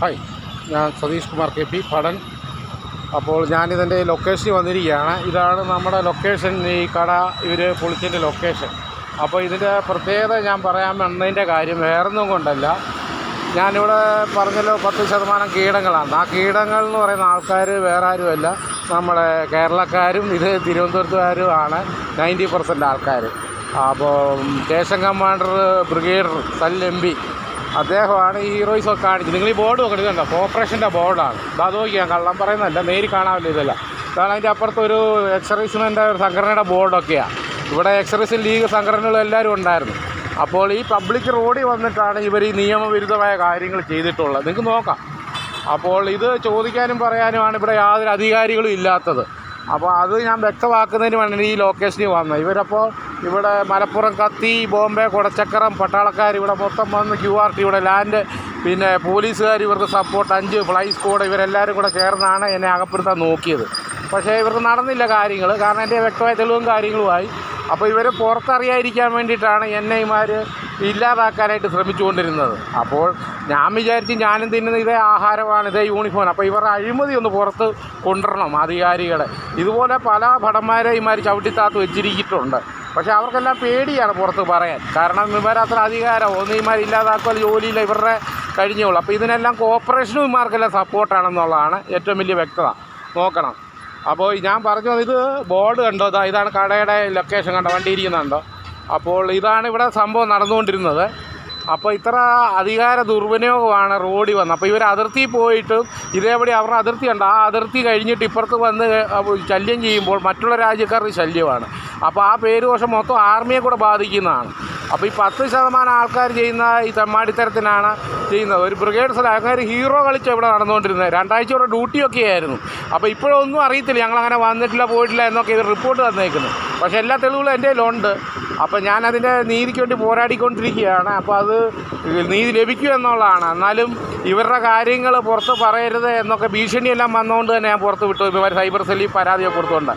Hi, ഞാൻ Satheesh Kumar K P പഠൻ. അപ്പോൾ ഞാനിതിൻ്റെ ലൊക്കേഷനിൽ വന്നിരിക്കുകയാണ്. ഇതാണ് നമ്മുടെ ലൊക്കേഷൻ, ഈ കട ഇവർ പൊളിച്ചതിൻ്റെ ലൊക്കേഷൻ. അപ്പോൾ ഇതിൻ്റെ പ്രത്യേകത ഞാൻ പറയാൻ വന്നതിൻ്റെ കാര്യം വേറൊന്നും കൊണ്ടല്ല. ഞാനിവിടെ പറഞ്ഞല്ലോ 10% കീടങ്ങളാണ്. ആ കീടങ്ങൾ എന്ന് പറയുന്ന ആൾക്കാർ വേറെ ആരുമല്ല, നമ്മുടെ കേരളക്കാരും ഇത് തിരുവനന്തപുരത്തുകാരുമാണ് 90% ആൾക്കാർ. അപ്പോൾ സ്റ്റേഷൻ കമാൻഡർ ബ്രിഗേഡിയർ സൽ എം പി അദ്ദേഹമാണ് ഈ ഹീറോയിസൊക്കെ കാണിച്ചത്. നിങ്ങൾ ഈ ബോർഡ് നോക്കണം, ഇതുണ്ടോ കോർപ്പറേഷൻ്റെ ബോർഡാണ്. അത് നോക്കിയാൽ കള്ളം പറയുന്നതല്ല, നേരി കാണാമല്ലോ ഇതല്ല. കാരണം അതിൻ്റെ അപ്പുറത്തൊരു എക്സർവീസ്മെൻ്റെ ഒരു സംഘടനയുടെ ബോർഡൊക്കെയാണ്. ഇവിടെ എക്സർവീസ് ലീഗ് സംഘടനകളും എല്ലാവരും ഉണ്ടായിരുന്നു. അപ്പോൾ ഈ പബ്ലിക് റോഡിൽ വന്നിട്ടാണ് ഇവർ ഈ നിയമവിരുദ്ധമായ കാര്യങ്ങൾ ചെയ്തിട്ടുള്ളത്. നിങ്ങൾക്ക് നോക്കാം. അപ്പോൾ ഇത് ചോദിക്കാനും പറയാനുമാണ് ഇവിടെ യാതൊരു അധികാരികളും ഇല്ലാത്തത്. അപ്പോൾ അത് ഞാൻ വ്യക്തമാക്കുന്നതിന് വേണ്ടി ഈ ലൊക്കേഷനിൽ വന്നത്. ഇവരപ്പോൾ ഇവിടെ മലപ്പുറം, കത്തി, ബോംബെ, കൊടച്ചക്കരം പട്ടാളക്കാർ ഇവിടെ മൊത്തം വന്ന് QRT ഇവിടെ ലാൻഡ്, പിന്നെ പോലീസുകാർ ഇവർക്ക് സപ്പോർട്ട്, 5 ഫ്ലൈ സ്ക്വാഡ് ഇവരെല്ലാവരും കൂടെ ചേർന്നാണ് എന്നെ അകപ്പെടുത്താൻ നോക്കിയത്. പക്ഷേ ഇവർക്ക് നടന്നില്ല കാര്യങ്ങൾ. കാരണം എൻ്റെ വ്യക്തമായ തെളിവും കാര്യങ്ങളുമായി. അപ്പോൾ ഇവർ പുറത്തറിയാതിരിക്കാൻ വേണ്ടിയിട്ടാണ് എന്നെ ഇമാർ ഇല്ലാതാക്കാനായിട്ട് ശ്രമിച്ചുകൊണ്ടിരുന്നത്. അപ്പോൾ ഞാൻ വിചാരിച്ച് ഞാനും തിന്നുന്ന ഇതേ ആഹാരമാണ്, ഇതേ യൂണിഫോമാണ്. അപ്പോൾ ഇവരുടെ അഴിമതി ഒന്ന് പുറത്ത് കൊണ്ടുവരണം അധികാരികളെ. ഇതുപോലെ പല ഭടന്മാരെ ഇമാർ ചവിട്ടിത്താത്ത് വെച്ചിരിച്ചിട്ടുണ്ട്. പക്ഷേ അവർക്കെല്ലാം പേടിയാണ് പുറത്ത് പറയാൻ. കാരണം ഇവരത്ര അധികാരം ഒന്ന് ഇമാർ ഇല്ലാതാക്കുക ജോലിയില്ല, ഇവരുടെ കഴിഞ്ഞോളൂ. അപ്പോൾ ഇതിനെല്ലാം കോർപ്പറേഷനും ഇമാർക്കെല്ലാം സപ്പോർട്ടാണെന്നുള്ളതാണ് ഏറ്റവും വലിയ വ്യക്തത. നോക്കണം. അപ്പോൾ ഞാൻ പറഞ്ഞു, ഇത് ബോർഡ് കണ്ടോ, ഇതാണ് കടയുടെ ലൊക്കേഷൻ കണ്ടോ, വണ്ടി ഇരിക്കുന്നുണ്ടോ. അപ്പോൾ ഇതാണ് ഇവിടെ സംഭവം നടന്നുകൊണ്ടിരുന്നത്. അപ്പോൾ ഇത്ര അധികാര ദുർവിനിയോഗമാണ് റോഡിൽ വന്നത്. അപ്പോൾ ഇവർ അതിർത്തിയിൽ പോയിട്ട് ഇതേപടി അവരുടെ അതിർത്തി ഉണ്ട്, ആ അതിർത്തി കഴിഞ്ഞിട്ട് ഇപ്പുറത്ത് വന്ന് ശല്യം ചെയ്യുമ്പോൾ മറ്റുള്ള രാജ്യക്കാർക്ക് ശല്യമാണ്. അപ്പോൾ ആ പേരുദോഷം മൊത്തം ആർമിയെ കൂടെ ബാധിക്കുന്നതാണ്. അപ്പോൾ ഈ 10% ആൾക്കാർ ചെയ്യുന്ന ഈ തെമ്മാടിത്തരത്തിനാണ് ചെയ്യുന്നത്. ഒരു ബ്രിഗേഡ് സ്ഥലം അങ്ങനെ ഹീറോ കളിച്ച് ഇവിടെ നടന്നുകൊണ്ടിരുന്നത്. 2 ആഴ്ച ഇവിടെ ഡ്യൂട്ടിയൊക്കെ ആയിരുന്നു. അപ്പോൾ ഇപ്പോഴൊന്നും അറിയത്തില്ല, ഞങ്ങളങ്ങനെ വന്നിട്ടില്ല പോയിട്ടില്ല എന്നൊക്കെ ഇത് റിപ്പോർട്ട് തന്നേക്കുന്നു. പക്ഷേ എല്ലാ തെളിവുകളും എൻ്റെ കയ്യിലുണ്ട്. അപ്പോൾ ഞാനതിൻ്റെ നീതിക്ക് വേണ്ടി പോരാടിക്കൊണ്ടിരിക്കുകയാണ്. അപ്പോൾ അത് നീതി ലഭിക്കും എന്നുള്ളതാണ്. എന്നാലും ഇവരുടെ കാര്യങ്ങൾ പുറത്ത് പറയരുത് എന്നൊക്കെ ഭീഷണിയെല്ലാം വന്നുകൊണ്ട് തന്നെ ഞാൻ പുറത്ത് വിട്ടു. ഇവർ സൈബർ സെല്ലിൽ പരാതിയൊക്കെ കൊടുത്തുകൊണ്ട്.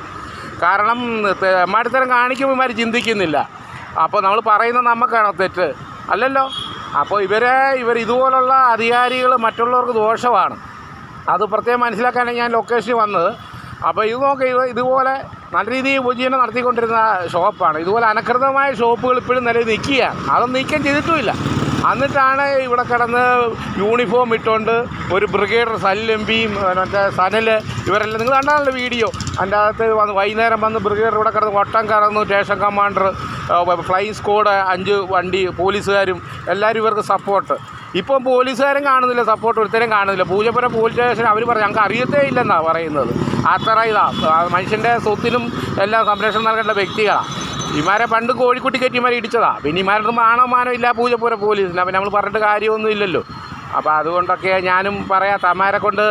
കാരണം തെമ്മാടിത്തരം കാണിക്കുമ്പോൾ ഇവർ ചിന്തിക്കുന്നില്ല. അപ്പോൾ നമ്മൾ പറയുന്നത് നമുക്കാണോ തെറ്റ്? അല്ലല്ലോ. അപ്പോൾ ഇവർ ഇതുപോലുള്ള അധികാരികൾ മറ്റുള്ളവർക്ക് ദോഷമാണ്. അത് പ്രത്യേകം മനസ്സിലാക്കാനാണ് ഞാൻ ലൊക്കേഷനിൽ വന്നത്. അപ്പോൾ ഇത് നോക്കി, ഇതുപോലെ നല്ല രീതിയിൽ ഉപജീവനം നടത്തിക്കൊണ്ടിരുന്ന ഷോപ്പാണ്. ഇതുപോലെ അനധികൃതമായ ഷോപ്പുകൾ ഇപ്പോഴും നിലയിൽ നിൽക്കുകയാണ്. അതൊന്നും നീക്കം ചെയ്തിട്ടുമില്ല. എന്നിട്ടാണ് ഇവിടെ കിടന്ന് യൂണിഫോം ഇട്ടുകൊണ്ട് ഒരു ബ്രിഗേഡർ സൽ എം പിയും മറ്റേ സനൽ ഇവരെല്ലാം, നിങ്ങൾ കണ്ടാണല്ലോ വീഡിയോ. അതിൻ്റെ അകത്ത് വന്ന് വൈകുന്നേരം വന്ന് ബ്രിഗേഡർ ഇവിടെ കിടന്ന് വട്ടം കറന്നു. സ്റ്റേഷൻ കമാൻഡർ, ഫ്ലൈയിങ് സ്ക്വാഡ്, 5 വണ്ടി പോലീസുകാരും എല്ലാവരും ഇവർക്ക് സപ്പോർട്ട്. ഇപ്പം പോലീസുകാരും കാണുന്നില്ല, സപ്പോർട്ട് ഒരുത്തരും കാണുന്നില്ല. പൂജപ്പുരം പോലീസ് സ്റ്റേഷൻ അവർ പറഞ്ഞു ഞങ്ങൾക്ക് അറിയത്തേ ഇല്ലെന്നാണ് പറയുന്നത്. അത്ര മനുഷ്യൻ്റെ സ്വത്തിനും എല്ലാം സംരക്ഷണം നൽകേണ്ട വ്യക്തികളാണ്. ഇമാരെ പണ്ട് കോഴിക്കുട്ടി കയറ്റി ഇമാരെ ഇടിച്ചതാണ്. പിന്നെ ഇമാരുടെ മാനോ ഇല്ല പൂജപ്പുര പോലീസിന്. അപ്പം നമ്മൾ പറഞ്ഞിട്ട് കാര്യമൊന്നും ഇല്ലല്ലോ. അപ്പോൾ അതുകൊണ്ടൊക്കെ ഞാനും പറയാം, തമാരെ കൊണ്ട്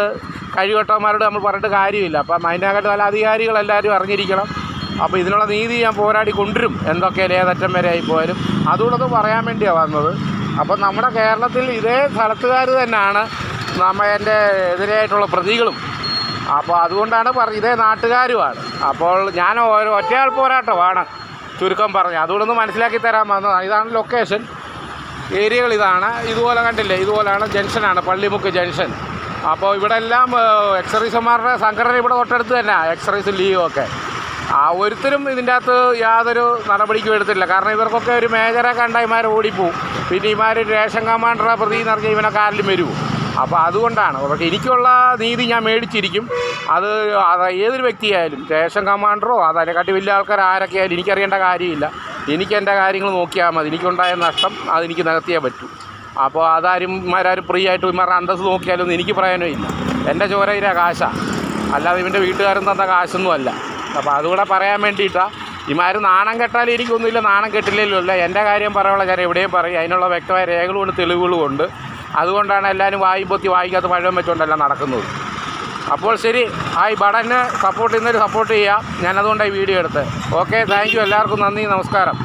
കഴിവട്ടവന്മാരോട് നമ്മൾ പറഞ്ഞിട്ട് കാര്യമില്ല. അപ്പം അതിനകത്ത് പല അധികാരികളെല്ലാവരും അറിഞ്ഞിരിക്കണം. അപ്പോൾ ഇതിനുള്ള നീതി ഞാൻ പോരാടി കൊണ്ടുവരും, എന്തൊക്കെയാലും ഏതറ്റം വരെ ആയിപ്പോയാലും. അതുകൊണ്ടത് പറയാൻ വേണ്ടിയാണ് വന്നത്. അപ്പം നമ്മുടെ കേരളത്തിൽ ഇതേ സ്ഥലത്തുകാർ തന്നെയാണ് എൻ്റെ എതിരായിട്ടുള്ള പ്രതികളും. അപ്പോൾ അതുകൊണ്ടാണ് ഇതേ നാട്ടുകാരുമാണ്. അപ്പോൾ ഞാൻ ഒറ്റയാൾ പോരാട്ടമാണ് ചുരുക്കം പറഞ്ഞു. അതുകൊണ്ടൊന്ന് മനസ്സിലാക്കി തരാൻ വന്നതാണ്. ഇതാണ് ലൊക്കേഷൻ, ഏരിയകൾ ഇതാണ്. ഇതുപോലെ കണ്ടില്ലേ, ഇതുപോലെയാണ് ജംഗ്ഷനാണ്, പള്ളിമുക്ക് ജംഗ്ഷൻ. അപ്പോൾ ഇവിടെ എല്ലാം എക്സർവീസന്മാരുടെ സംഘടന ഇവിടെ തൊട്ടടുത്ത് തന്നെ, എക്സർവീസ് ലീഗൊക്കെ. ഒരുത്തരും ഇതിൻ്റെ അകത്ത് യാതൊരു നടപടിക്കും എടുത്തില്ല. കാരണം ഇവർക്കൊക്കെ ഒരു മേജറെ കണ്ട ഇമാർ ഓടിപ്പോവും. പിന്നെ ഇമാർ റേഷൻ കമാൻഡറെ പ്രതി നിറഞ്ഞ ഇവനെ കാലിലും വരുമോ. അപ്പോൾ അതുകൊണ്ടാണ്. പക്ഷേ എനിക്കുള്ള നീതി ഞാൻ മേടിച്ചിരിക്കും. അത് ഏതൊരു വ്യക്തിയായാലും, സ്റ്റേഷൻ കമാൻഡറോ അതിനെക്കാട്ടി വലിയ ആൾക്കാർ ആരൊക്കെ ആയാലും എനിക്കറിയേണ്ട കാര്യമില്ല. എനിക്ക് എൻ്റെ കാര്യങ്ങൾ നോക്കിയാൽ മതി. എനിക്കുണ്ടായ നഷ്ടം അതെനിക്ക് നികത്തിയേ പറ്റൂ. അപ്പോൾ അതാരും ഇമാരും ഫ്രീ ആയിട്ട് ഇമാരുടെ അന്തസ്സ് നോക്കിയാലൊന്നും എനിക്ക് പറയാനോ ഇല്ല. എൻ്റെ ചോരയിലെ കാശാണ്, അല്ലാതെ ഇവൻ്റെ വീട്ടുകാരും തന്ന കാശൊന്നും അല്ല. അപ്പോൾ അതുകൂടെ പറയാൻ വേണ്ടിയിട്ടാണ്. ഇമാർ നാണം കെട്ടാലും എനിക്കൊന്നുമില്ല, നാണം കെട്ടില്ലല്ലോ അല്ല. എൻ്റെ കാര്യം പറയാനുള്ള കാര്യം എവിടെയും പറയും. അതിനുള്ള വ്യക്തമായ രേഖകളുമുണ്ട്, തെളിവുകളുമുണ്ട്. അതുകൊണ്ടാണ് എല്ലാവരും വായി പൊത്തി വായിക്കാത്ത പഴം വെച്ചുകൊണ്ടെല്ലാം നടക്കുന്നത്. അപ്പോൾ ശരി, ബടന് സപ്പോർട്ട് ചെയ്യുന്നവർ സപ്പോർട്ട് ചെയ്യാം. ഞാനതുകൊണ്ടാണ് ഈ വീഡിയോ എടുത്തത്. Okay, thank you. എല്ലാവർക്കും നന്ദി, നമസ്കാരം.